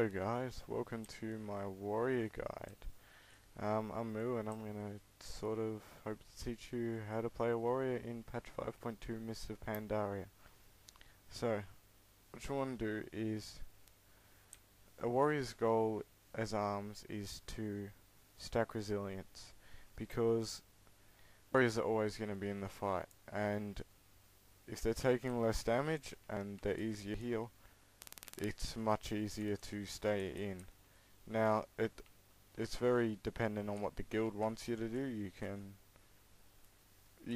Hello guys, welcome to my warrior guide. I'm Moo and I'm gonna sort of hope to teach you how to play a warrior in patch 5.2 Mists of Pandaria. So, what you want to do is, a warrior's goal as arms is to stack resilience, because warriors are always going to be in the fight, and if they're taking less damage and they're easier to heal, it's much easier to stay in. Now, it's very dependent on what the guild wants you to do. You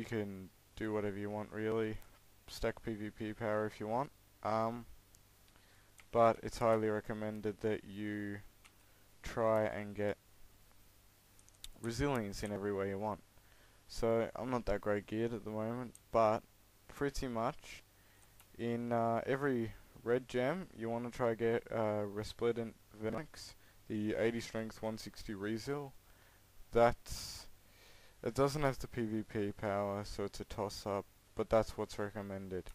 can do whatever you want really. Stack PvP power if you want. But it's highly recommended that you try and get resilience in every way you want. So I'm not that great geared at the moment, but pretty much in every red gem you want to try get Respludent Venomix, the 80 strength 160 Resil. It doesn't have the PvP power, so it's a toss up, but that's what's recommended.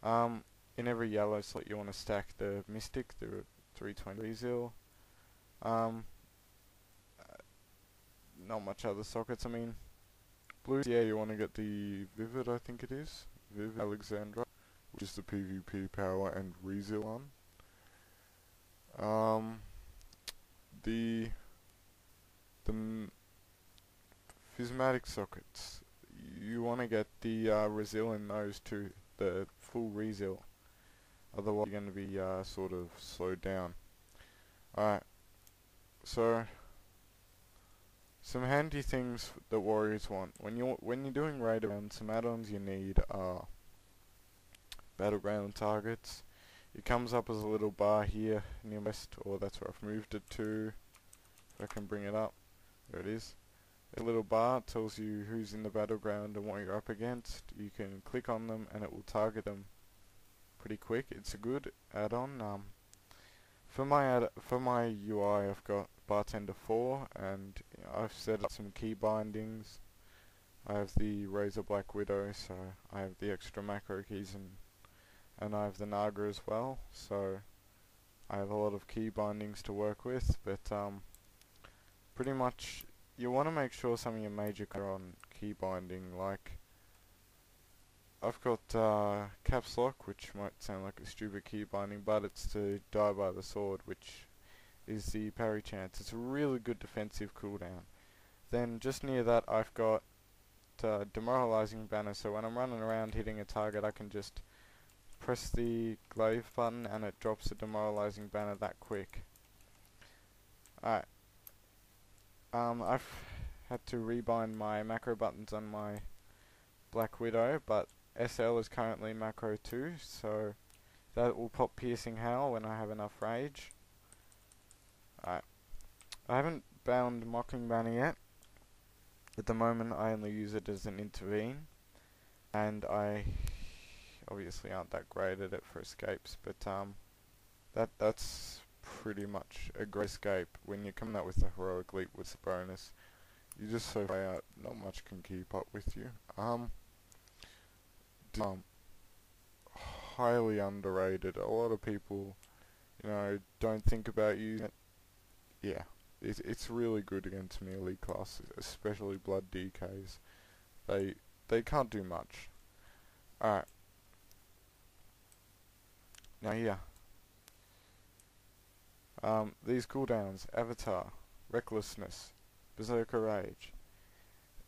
In every yellow slot you want to stack the Mystic, the 320 Resil. Not much other sockets. I mean, blue, yeah, you want to get the Vivid, I think it is. Vivid Alexandra, which is the PvP power and Resil one. The Physmatic sockets, you want to get the Resil in those too, the full Resil. Otherwise you're going to be sort of slowed down. Alright, so some handy things that warriors want. When you're doing raid around, some add-ons you need are battleground targets. It comes up as a little bar here near west, or that's where I've moved it to. If I can bring it up, there it is. A little bar tells you who's in the battleground and what you're up against. You can click on them and it will target them pretty quick. It's a good add-on. For my UI, I've got Bartender 4, and I've set up some key bindings. I have the Razor Black Widow, so I have the extra macro keys, and I have the Naga as well. So I have a lot of key bindings to work with, but pretty much you want to make sure some of your major are on key binding. Like, I've got Caps Lock, which might sound like a stupid key binding, but it's to die by the sword, which is the parry chance. It's a really good defensive cooldown. Then just near that I've got Demoralizing Banner, so when I'm running around hitting a target I can just press the glaive button and it drops a Demoralizing Banner that quick. Alright. I've had to rebind my macro buttons on my Black Widow, but SL is currently macro 2, so that will pop Piercing Howl when I have enough rage. Alright. I haven't bound Mocking Banner yet. At the moment I only use it as an intervene, and I obviously aren't that great at it for escapes, but that's pretty much a great escape. When you're coming out with the heroic leap with the bonus, you just so far out, not much can keep up with you. Highly underrated. A lot of people, don't think about using it. Yeah, it's really good against melee classes, especially blood DKs. They can't do much. Alright. Now here. These cooldowns, Avatar, Recklessness, Berserker Rage.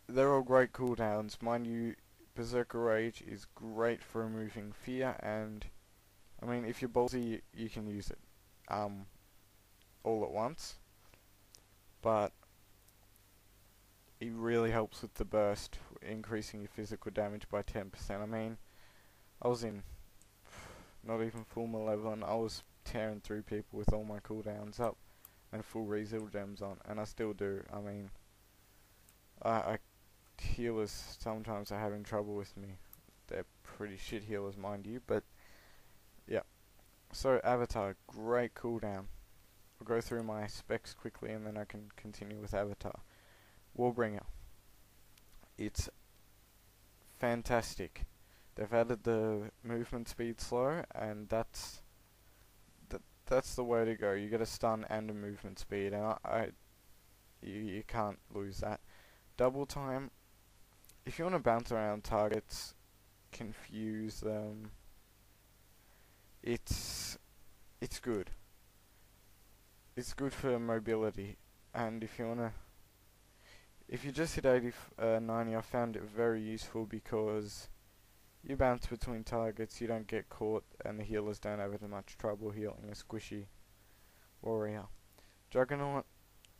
They're all great cooldowns. Mind you, Berserker Rage is great for removing fear, and I mean, if you're ballsy, you can use it all at once, but it really helps with the burst, increasing your physical damage by 10%. I mean, I was in not even full Malevolent, I was tearing through people with all my cooldowns up and full Resil gems on, and I still do. I mean, healers sometimes are having trouble with me. They're pretty shit healers, mind you, but yeah. So Avatar, great cooldown. I'll go through my specs quickly and then I can continue with Avatar. Warbringer, it's fantastic. They've added the movement speed slow, and that's the way to go. You get a stun and a movement speed, and you can't lose that. Double time, if you want to bounce around targets, confuse them, it's good. It's good for mobility, and if you just hit 90, I found it very useful because you bounce between targets, you don't get caught, and the healers don't have as much trouble healing a squishy warrior. Juggernaut,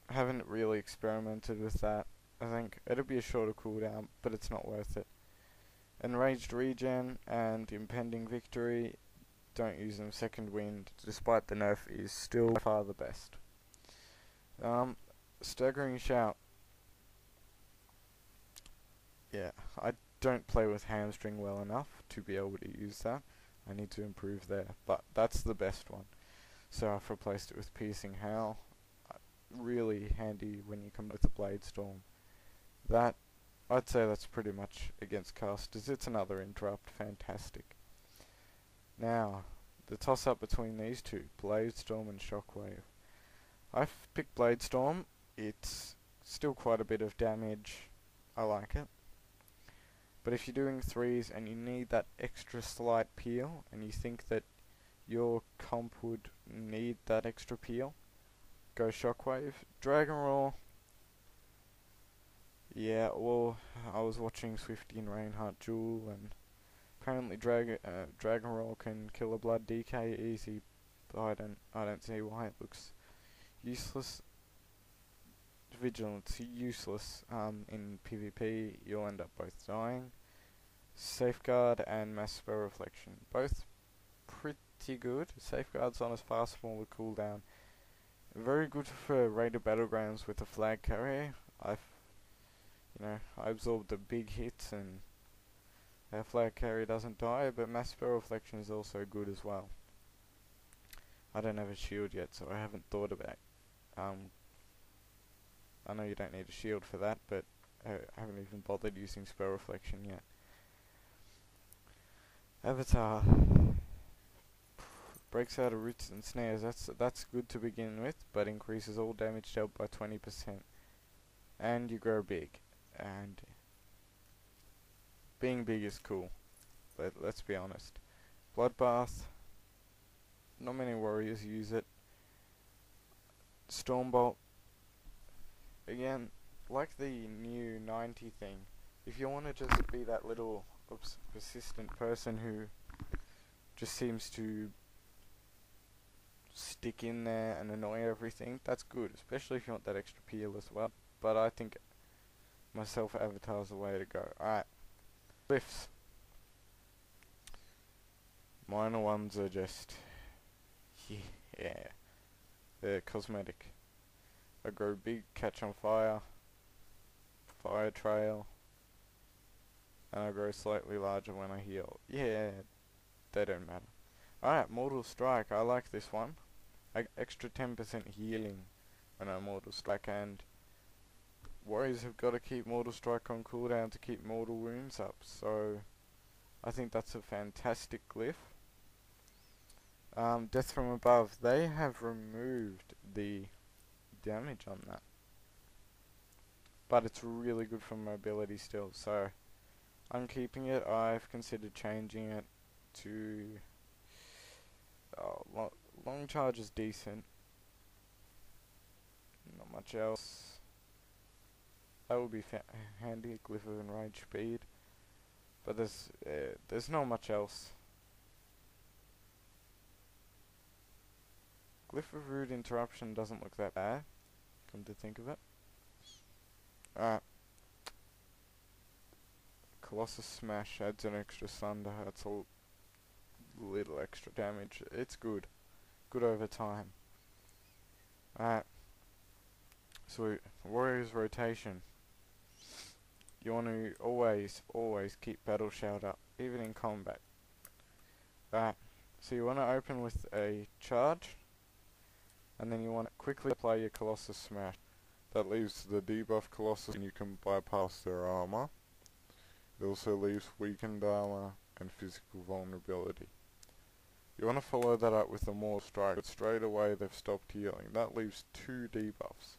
haven't really experimented with that. I think it'll be a shorter cooldown, but it's not worth it. Enraged Regen and Impending Victory, don't use them. Second Wind, despite the nerf, is still by far the best. Staggering Shout. Yeah, I don't play with Hamstring well enough to be able to use that. I need to improve there, but that's the best one. So I've replaced it with Piercing Howl. Really handy when you come with the Bladestorm. That, I'd say that's pretty much against casters. It's another interrupt, fantastic. Now, the toss up between these two, Bladestorm and Shockwave. I've picked Bladestorm. It's still quite a bit of damage. I like it. But if you're doing threes and you need that extra slight peel, and you think that your comp would need that extra peel, go Shockwave. Dragon Roar. Yeah, well, I was watching Swifty and Reinhardt duel, and apparently Dragon Roar can kill a blood DK easy, but I don't see why it looks useless. Vigilance, useless. In PvP, you'll end up both dying. Safeguard and Mass Spell Reflection, both pretty good. Safeguard's on a fast smaller cooldown. Very good for raided battlegrounds with a flag carrier. I absorb the big hits and our flag carrier doesn't die, but Mass Spell Reflection is also good as well. I don't have a shield yet, so I haven't thought about I know you don't need a shield for that, but I haven't even bothered using Spell Reflection yet. Avatar breaks out of roots and snares. That's good to begin with, but increases all damage dealt by 20%. And you grow big, and being big is cool. Let's be honest. Bloodbath, not many warriors use it. Stormbolt, again, like the new 90 thing, if you want to just be that little persistent person who just seems to stick in there and annoy everything, that's good, especially if you want that extra peel as well. But I think myself Avatar is the way to go. Alright, Glyphs. Minor ones are just, yeah, they're cosmetic. I grow big, catch on fire, fire trail, and I grow slightly larger when I heal. Yeah, they don't matter. Alright, Mortal Strike, I like this one. Extra 10% healing when I Mortal Strike, and warriors have got to keep Mortal Strike on cooldown to keep mortal wounds up, so I think that's a fantastic glyph. Death from Above, they have removed the damage on that, but it's really good for mobility still, so I'm keeping it. I've considered changing it to long charge is decent, not much else. That would be handy, Glyph of Enraged Speed, but there's not much else. Glyph of Rude Interruption doesn't look that bad, come to think of it. Alright. Colossus Smash adds an extra Thunder, that's a little extra damage. It's good. Good over time. Alright. So, Warriors Rotation. You want to always keep Battle Shout up, even in combat. Alright. So you want to open with a charge, and then you want to quickly apply your Colossus Smash. That leaves the debuff Colossus and you can bypass their armor. It also leaves weakened armor and physical vulnerability. You want to follow that up with a more strike, but straight away they've stopped healing. That leaves 2 debuffs.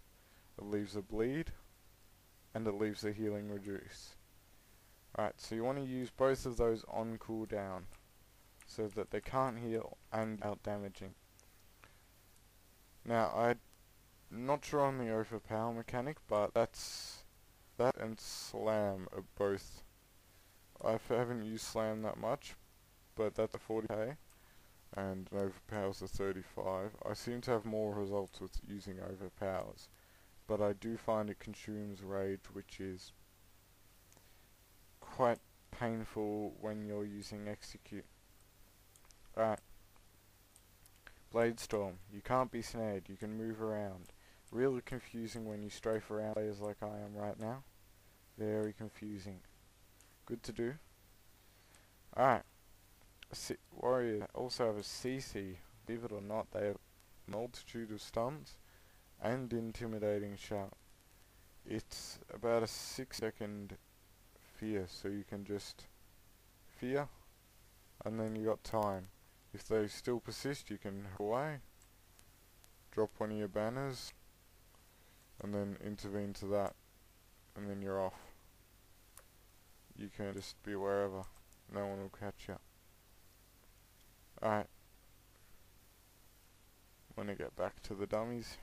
It leaves a bleed, and it leaves a healing reduce. Alright, so you want to use both of those on cooldown, so that they can't heal and out damaging. Now, I'm not sure on the overpower mechanic, but that and slam are both. I haven't used slam that much, but that's a 40k. And an overpowers a 35. I seem to have more results with using overpowers, but I do find it consumes rage, which is quite painful when you're using execute. Alright. Bladestorm. You can't be snared, you can move around. Really confusing when you strafe around players like I am right now. Very confusing. Good to do. Alright. Warriors also have a CC. Believe it or not, they have a multitude of stuns and intimidating shout. It's about a 6-second fear, so you can just fear, and then you got time. If they still persist, you can hurl away, drop one of your banners, and then intervene to that, and then you're off. You can just be wherever, no one will catch you. Alright, I'm gonna get back to the dummies.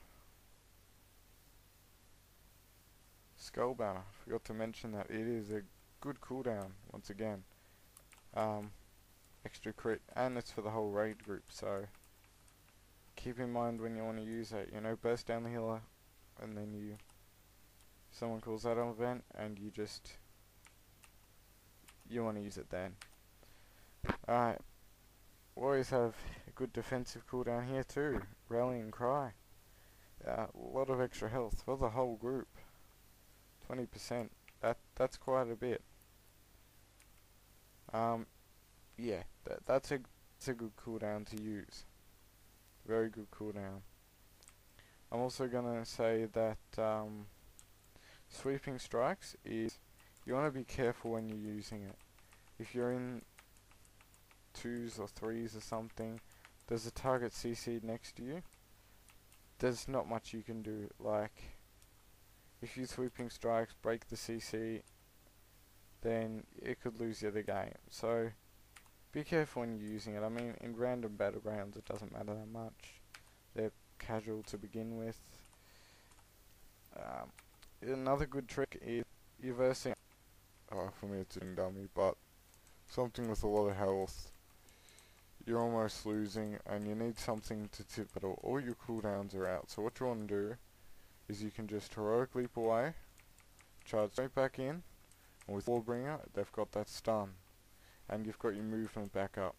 Skull banner, forgot to mention that it is a good cooldown once again. Extra crit, and it's for the whole raid group, so keep in mind when you want to use it. You know, burst down the healer, and then someone calls that an event, and you want to use it then. Alright, Warriors have a good defensive cooldown here too. Rallying Cry. A lot of extra health for the whole group. 20%. That's quite a bit. Yeah, that's a good cooldown to use. Very good cooldown. I'm also gonna say that sweeping strikes is, you want to be careful when you're using it. If you're in 2s or 3s or something, there's a target CC'd next to you. There's not much you can do. Like, if you sweeping strikes break the CC, then it could lose you the game. So be careful when you're using it. I mean, in random battlegrounds it doesn't matter that much. They're casual to begin with. Another good trick is you're versing. For me it's a dummy, but something with a lot of health. You're almost losing, and you need something to tip it all. All your cooldowns are out. So what you want to do is you can just heroic leap away, charge straight back in, and with Warbringer they've got that stun, and you've got your movement back up,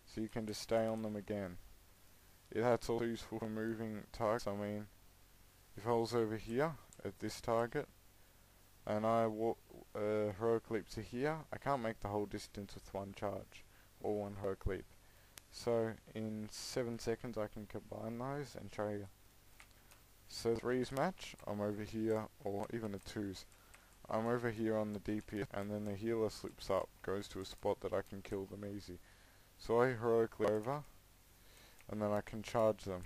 so you can just stay on them again. That's also useful for moving targets. I mean, if I was over here at this target and I heroic leap to here, I can't make the whole distance with one charge or one heroic leap. So in 7 seconds I can combine those and show you. So 3's match, I'm over here, or even the 2's. I'm over here on the DPS, and then the healer slips up, goes to a spot that I can kill them easy. So I heroically over, and then I can charge them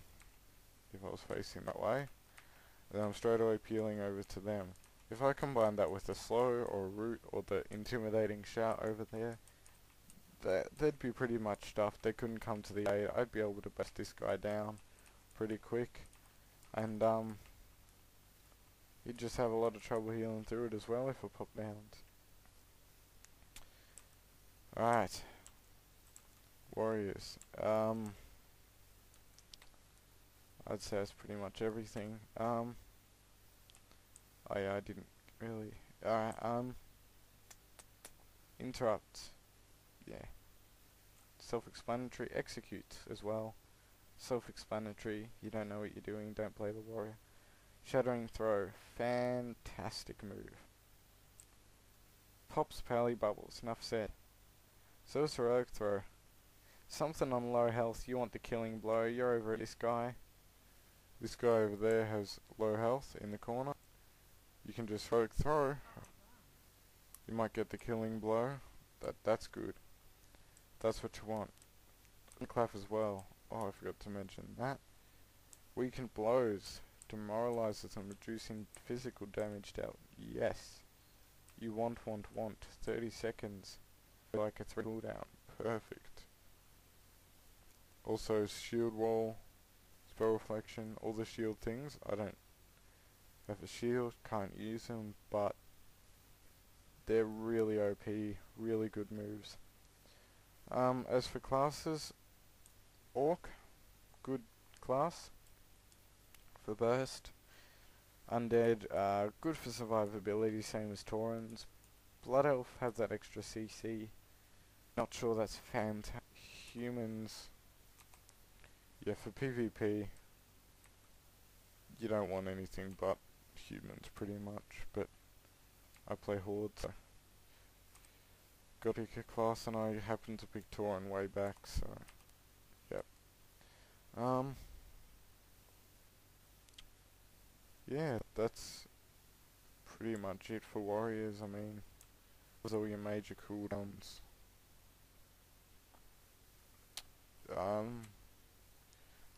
if I was facing that way. And then I'm straight away peeling over to them. If I combine that with a slow or a root or the intimidating shout over there, they'd be pretty much stuffed. They couldn't come to the aid. I'd be able to bust this guy down pretty quick, and you'd just have a lot of trouble healing through it as well if I pop downs. Alright, Warriors. I'd say that's pretty much everything. Oh yeah, I didn't really. Alright, interrupt. Yeah. Self-explanatory. Execute as well. Self-explanatory. You don't know what you're doing, don't play the warrior. Shattering throw. Fantastic move. Pops pally bubbles. Enough said. So it's heroic throw. Something on low health. You want the killing blow. You're over at this guy. This guy over there has low health in the corner. You can just heroic throw. You might get the killing blow. That's good. That's what you want. Clap as well. Oh, I forgot to mention that. Weakened blows. Demoralizes and reducing physical damage dealt. Yes. You want. 30 seconds. Like a 3 cooldown. Perfect. Also shield wall, spell reflection, all the shield things. I don't have a shield, can't use them, but they're really OP, really good moves. As for classes, Orc, good class for burst. Undead, good for survivability, same as Taurens. Blood Elf have that extra CC. Not sure that's fantastic. Humans, yeah, for PvP, you don't want anything but humans pretty much, but I play Horde, so got to pick a class, and I happened to pick Tauren way back, so yep. Yeah, that's pretty much it for warriors. I mean, those are all your major cooldowns.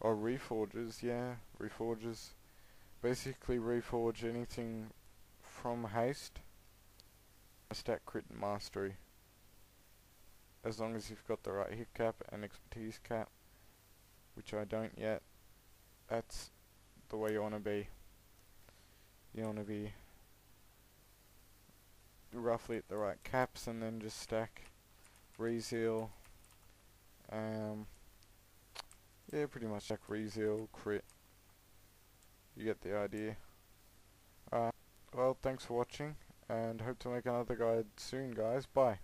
Or reforges, yeah, reforges. Basically reforge anything from haste, stat, crit, and mastery. As long as you've got the right hit cap and expertise cap, which I don't yet, that's the way you want to be. You want to be roughly at the right caps, and then just stack Resil. Yeah, pretty much stack Resil, crit. You get the idea. Alright, well, thanks for watching, and hope to make another guide soon, guys. Bye.